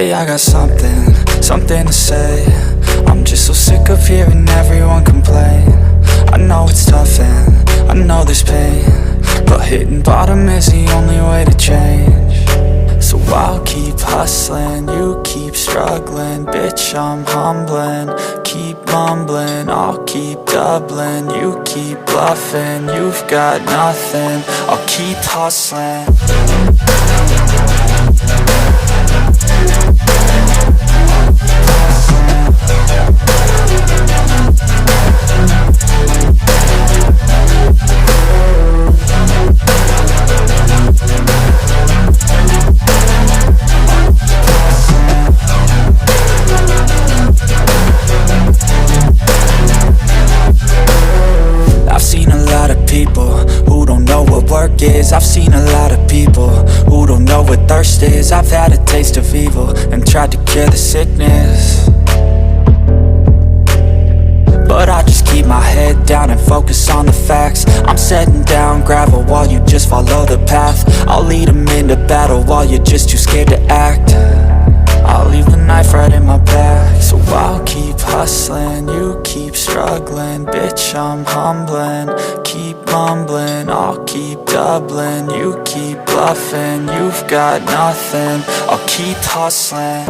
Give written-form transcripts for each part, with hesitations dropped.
Hey, I got something to say. I'm just so sick of hearing everyone complain. I know it's tough and I know there's pain, but hitting bottom is the only way to change. So I'll keep hustling, you keep struggling. Bitch, I'm humbling, keep mumbling. I'll keep doubling, you keep bluffing. You've got nothing, I'll keep hustling. I've seen a lot of people who don't know what thirst is. I've had a taste of evil and tried to cure the sickness, but I just keep my head down and focus on the facts. I'm setting down gravel while you just follow the path. I'll lead them into battle while you're just too scared to act. I'll leave the knife right in my back. So I'll keep hustling, you keep struggling. Bitch, I'm humbling, keep mumbling. I'll keep doubling, you keep bluffing. You've got nothing, I'll keep hustling.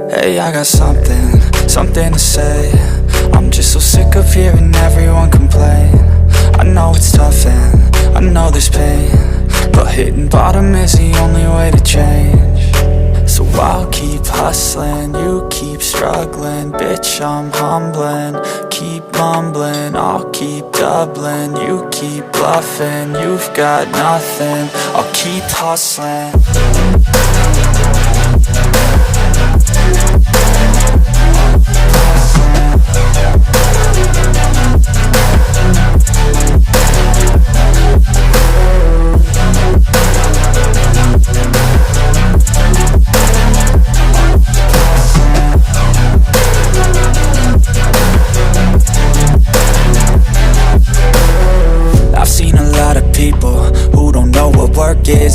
Hey, I got something to say. I'm just so sick of hearing everyone complain. I know it's tough and I know there's pain, but hitting bottom is the only way to change. So I'll keep hustling, you keep struggling. Bitch, I'm humbling, keep mumbling. I'll keep doubling, you keep bluffing. You've got nothing, I'll keep hustling.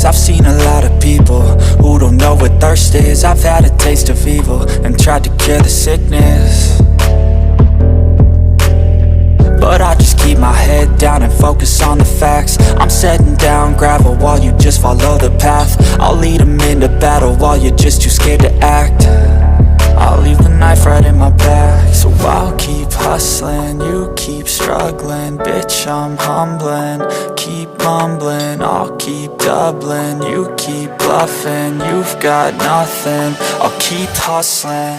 I've seen a lot of people who don't know what thirst is. I've had a taste of evil and tried to cure the sickness, but I just keep my head down and focus on the facts. I'm setting down gravel while you just follow the path. I'll lead them into battle while you're just too scared to act. I'll leave the knife right in my back. So I'll keep hustling, you keep struggling. Bitch, I'm humbling, keep mumbling. I'll keep doubling, you keep bluffing. You've got nothing, I'll keep hustling.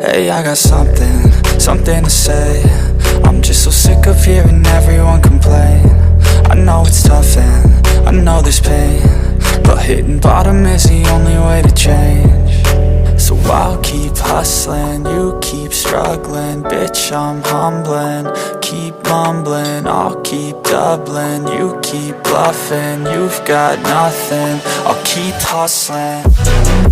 Hey, I got something to say. I'm just so sick of hearing everyone complain. I know it's tough and I know there's pain, but hitting bottom is the only way to change. So I'll keep hustling, you keep struggling. Bitch, I'm humbling. Keep mumbling, I'll keep doubling. You keep bluffing, you've got nothing. I'll keep hustling.